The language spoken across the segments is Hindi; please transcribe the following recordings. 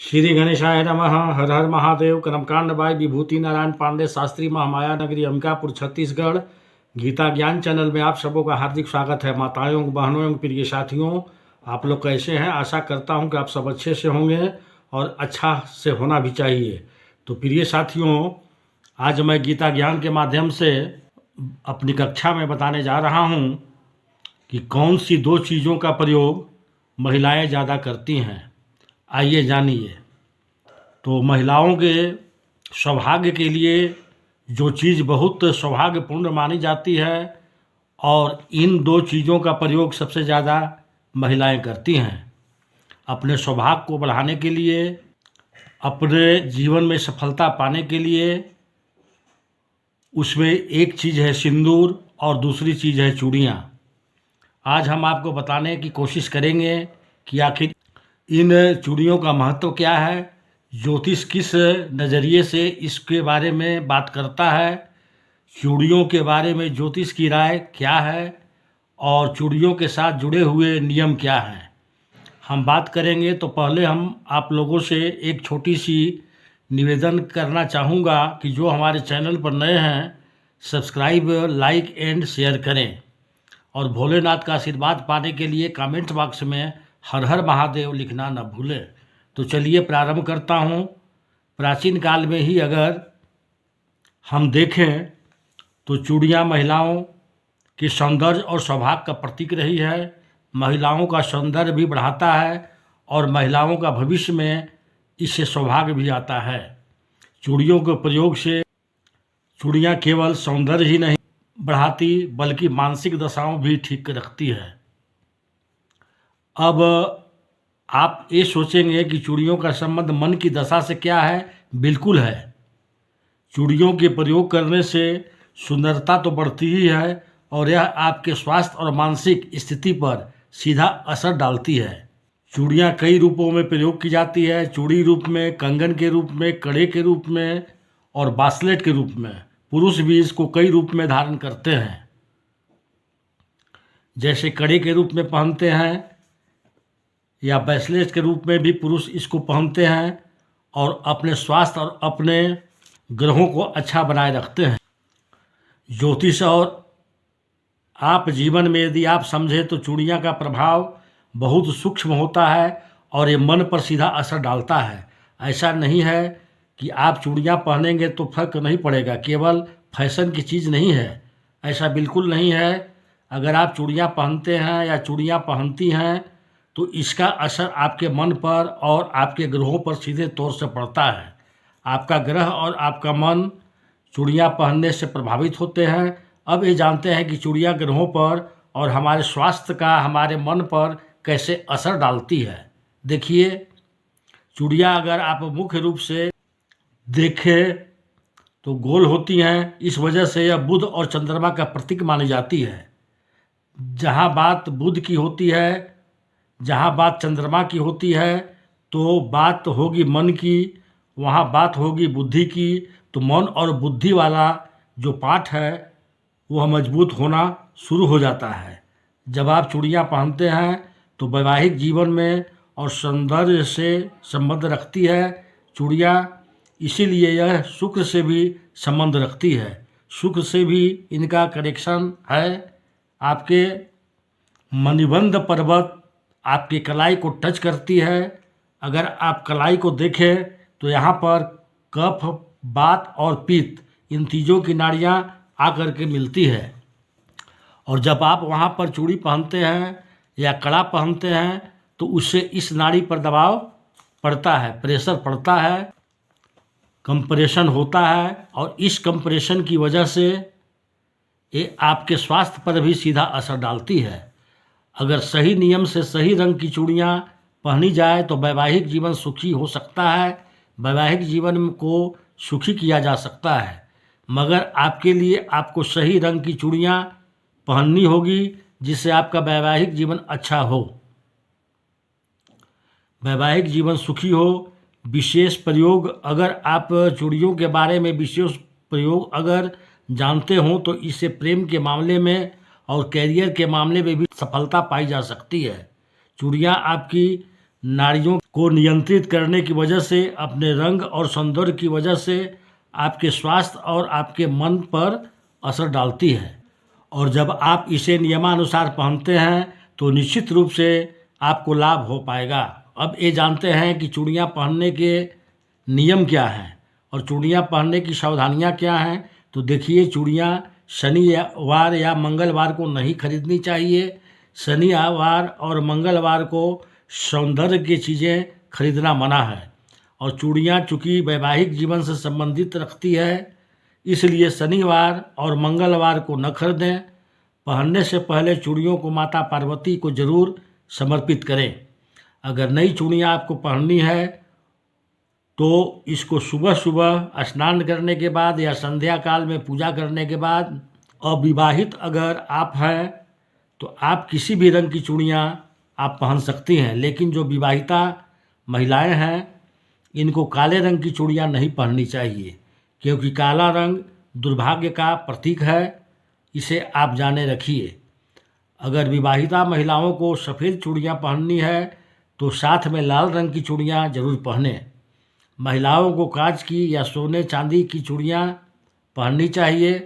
श्री गणेशाय नमः। हर हर महादेव। कर्मकांड बाय विभूति नारायण पांडे शास्त्री, महामाया नगरी, अंबिकापुर, छत्तीसगढ़। गीता ज्ञान चैनल में आप सबों का हार्दिक स्वागत है। माताओं, बहनों एवं प्रिय साथियों, आप लोग कैसे हैं? आशा करता हूं कि आप सब अच्छे से होंगे और अच्छा से होना भी चाहिए। तो प्रिय साथियों, आज मैं गीता ज्ञान के माध्यम से अपनी कक्षा में बताने जा रहा हूं कि कौन सी दो चीज़ों का प्रयोग महिलाएं ज़्यादा करती हैं। आइए जानिए। तो महिलाओं के सौभाग्य के लिए जो चीज़ बहुत सौभाग्यपूर्ण मानी जाती है, और इन दो चीज़ों का प्रयोग सबसे ज़्यादा महिलाएं करती हैं अपने सौभाग्य को बढ़ाने के लिए, अपने जीवन में सफलता पाने के लिए। उसमें एक चीज़ है सिंदूर और दूसरी चीज़ है चूड़ियाँ। आज हम आपको बताने की कोशिश करेंगे कि आखिर इन चूड़ियों का महत्व क्या है, ज्योतिष किस नज़रिए से इसके बारे में बात करता है, चूड़ियों के बारे में ज्योतिष की राय क्या है, और चूड़ियों के साथ जुड़े हुए नियम क्या हैं, हम बात करेंगे। तो पहले हम आप लोगों से एक छोटी सी निवेदन करना चाहूँगा कि जो हमारे चैनल पर नए हैं, सब्सक्राइब, लाइक एंड शेयर करें, और भोलेनाथ का आशीर्वाद पाने के लिए कमेंट बॉक्स में हर हर महादेव लिखना न भूलें। तो चलिए प्रारंभ करता हूँ। प्राचीन काल में ही अगर हम देखें तो चूड़ियाँ महिलाओं के सौंदर्य और सौभाग्य का प्रतीक रही है। महिलाओं का सौंदर्य भी बढ़ाता है और महिलाओं का भविष्य में इससे सौभाग्य भी आता है। चूड़ियों के प्रयोग से चूड़ियाँ केवल सौंदर्य ही नहीं बढ़ाती बल्कि मानसिक दशाओं भी ठीक रखती है। अब आप ये सोचेंगे कि चूड़ियों का संबंध मन की दशा से क्या है? बिल्कुल है। चूड़ियों के प्रयोग करने से सुंदरता तो बढ़ती ही है, और यह आपके स्वास्थ्य और मानसिक स्थिति पर सीधा असर डालती है। चूड़ियाँ कई रूपों में प्रयोग की जाती है। चूड़ी रूप में, कंगन के रूप में, कड़े के रूप में और ब्रेसलेट के रूप में। पुरुष भी इसको कई रूप में धारण करते हैं, जैसे कड़े के रूप में पहनते हैं या ब्रेसलेट के रूप में भी पुरुष इसको पहनते हैं, और अपने स्वास्थ्य और अपने ग्रहों को अच्छा बनाए रखते हैं। ज्योतिष और आप जीवन में यदि आप समझें तो चूड़ियाँ का प्रभाव बहुत सूक्ष्म होता है और ये मन पर सीधा असर डालता है। ऐसा नहीं है कि आप चूड़ियाँ पहनेंगे तो फर्क नहीं पड़ेगा, केवल फैशन की चीज़ नहीं है, ऐसा बिल्कुल नहीं है। अगर आप चूड़ियाँ पहनते हैं या चूड़ियाँ पहनती हैं तो इसका असर आपके मन पर और आपके ग्रहों पर सीधे तौर से पड़ता है। आपका ग्रह और आपका मन चूड़ियाँ पहनने से प्रभावित होते हैं। अब ये जानते हैं कि चूड़ियाँ ग्रहों पर और हमारे स्वास्थ्य का हमारे मन पर कैसे असर डालती है। देखिए, चूड़ियाँ अगर आप मुख्य रूप से देखें तो गोल होती हैं। इस वजह से यह बुध और चंद्रमा का प्रतीक मानी जाती है। जहाँ बात बुध की होती है, जहाँ बात चंद्रमा की होती है, तो बात होगी मन की, वहाँ बात होगी बुद्धि की। तो मन और बुद्धि वाला जो पार्ट है वह मजबूत होना शुरू हो जाता है। जब आप चूड़ियाँ पहनते हैं तो वैवाहिक जीवन में और सौंदर्य से संबंध रखती है चूड़ियाँ। इसीलिए यह शुक्र से भी संबंध रखती है। शुक्र से भी इनका कनेक्शन है। आपके मणिबंध पर्वत आपकी कलाई को टच करती है। अगर आप कलाई को देखें तो यहाँ पर कफ, वात और पित्त, इन तीनों की नाड़ियाँ आकर के मिलती है। और जब आप वहाँ पर चूड़ी पहनते हैं या कड़ा पहनते हैं तो उससे इस नाड़ी पर दबाव पड़ता है, प्रेशर पड़ता है, कंप्रेशन होता है, और इस कंप्रेशन की वजह से ये आपके स्वास्थ्य पर भी सीधा असर डालती है। अगर सही नियम से सही रंग की चूड़ियाँ पहनी जाए तो वैवाहिक जीवन सुखी हो सकता है, वैवाहिक जीवन को सुखी किया जा सकता है। मगर आपके लिए आपको सही रंग की चूड़ियाँ पहननी होगी जिससे आपका वैवाहिक जीवन अच्छा हो, वैवाहिक जीवन सुखी हो। विशेष प्रयोग, अगर आप चूड़ियों के बारे में विशेष प्रयोग अगर जानते हो तो इससे प्रेम के मामले में और कैरियर के मामले में भी सफलता पाई जा सकती है। चूड़ियाँ आपकी नाड़ियों को नियंत्रित करने की वजह से, अपने रंग और सौंदर्य की वजह से आपके स्वास्थ्य और आपके मन पर असर डालती है। और जब आप इसे नियमानुसार पहनते हैं तो निश्चित रूप से आपको लाभ हो पाएगा। अब ये जानते हैं कि चूड़ियाँ पहनने के नियम क्या हैं और चूड़ियाँ पहनने की सावधानियाँ क्या हैं। तो देखिए, चूड़ियाँ शनिवार या मंगलवार को नहीं खरीदनी चाहिए। शनिवार और मंगलवार को सौंदर्य की चीज़ें खरीदना मना है। और चूड़ियाँ चूँकि वैवाहिक जीवन से संबंधित रखती है, इसलिए शनिवार और मंगलवार को न खरीदें। पहनने से पहले चूड़ियों को माता पार्वती को जरूर समर्पित करें। अगर नई चूड़ियाँ आपको पहननी है तो इसको सुबह सुबह स्नान करने के बाद या संध्या काल में पूजा करने के बाद। अविवाहित अगर आप हैं तो आप किसी भी रंग की चूड़ियाँ आप पहन सकती हैं, लेकिन जो विवाहिता महिलाएं हैं इनको काले रंग की चूड़ियाँ नहीं पहननी चाहिए, क्योंकि काला रंग दुर्भाग्य का प्रतीक है। इसे आप जाने रखिए। अगर विवाहिता महिलाओं को सफ़ेद चूड़ियाँ पहननी है तो साथ में लाल रंग की चूड़ियाँ जरूर पहनें। महिलाओं को कांच की या सोने चांदी की चूड़ियाँ पहननी चाहिए।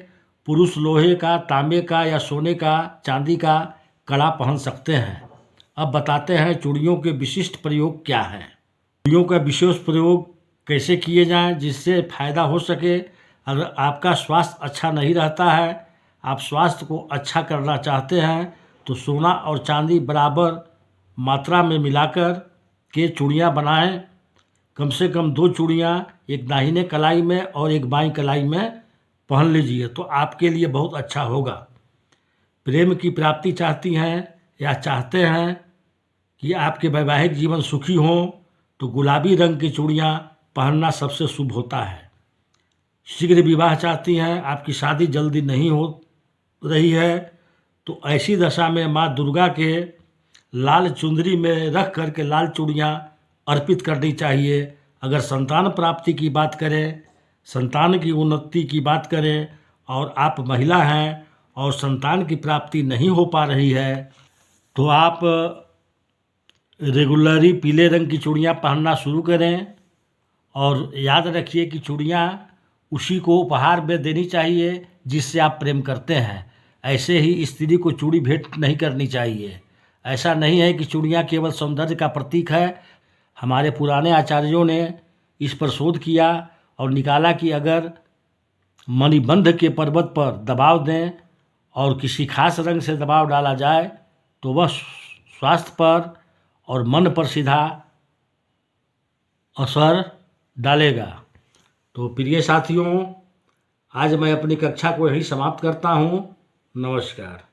पुरुष लोहे का, तांबे का या सोने का, चांदी का कड़ा पहन सकते हैं। अब बताते हैं चूड़ियों के विशिष्ट प्रयोग क्या हैं। चूड़ियों का विशेष प्रयोग कैसे किए जाएं जिससे फ़ायदा हो सके। अगर आपका स्वास्थ्य अच्छा नहीं रहता है, आप स्वास्थ्य को अच्छा करना चाहते हैं, तो सोना और चांदी बराबर मात्रा में मिलाकर के चूड़ियाँ बनाएं। कम से कम 2 चूड़ियाँ एक दाहिने कलाई में और एक बाईं कलाई में पहन लीजिए तो आपके लिए बहुत अच्छा होगा। प्रेम की प्राप्ति चाहती हैं या चाहते हैं कि आपके वैवाहिक जीवन सुखी हो तो गुलाबी रंग की चूड़ियाँ पहनना सबसे शुभ होता है। शीघ्र विवाह चाहती हैं, आपकी शादी जल्दी नहीं हो रही है, तो ऐसी दशा में माँ दुर्गा के लाल चुंदरी में रख करके लाल चूड़ियाँ अर्पित करनी चाहिए। अगर संतान प्राप्ति की बात करें, संतान की उन्नति की बात करें और आप महिला हैं और संतान की प्राप्ति नहीं हो पा रही है, तो आप रेगुलरली पीले रंग की चूड़ियाँ पहनना शुरू करें। और याद रखिए कि चूड़ियाँ उसी को उपहार में देनी चाहिए जिससे आप प्रेम करते हैं। ऐसे ही स्त्री को चूड़ी भेंट नहीं करनी चाहिए। ऐसा नहीं है कि चूड़ियाँ केवल सौंदर्य का प्रतीक है। हमारे पुराने आचार्यों ने इस पर शोध किया और निकाला कि अगर मणिबंध के पर्वत पर दबाव दें और किसी खास रंग से दबाव डाला जाए तो वह स्वास्थ्य पर और मन पर सीधा असर डालेगा। तो प्रिय साथियों, आज मैं अपनी कक्षा को यहीं समाप्त करता हूँ। नमस्कार।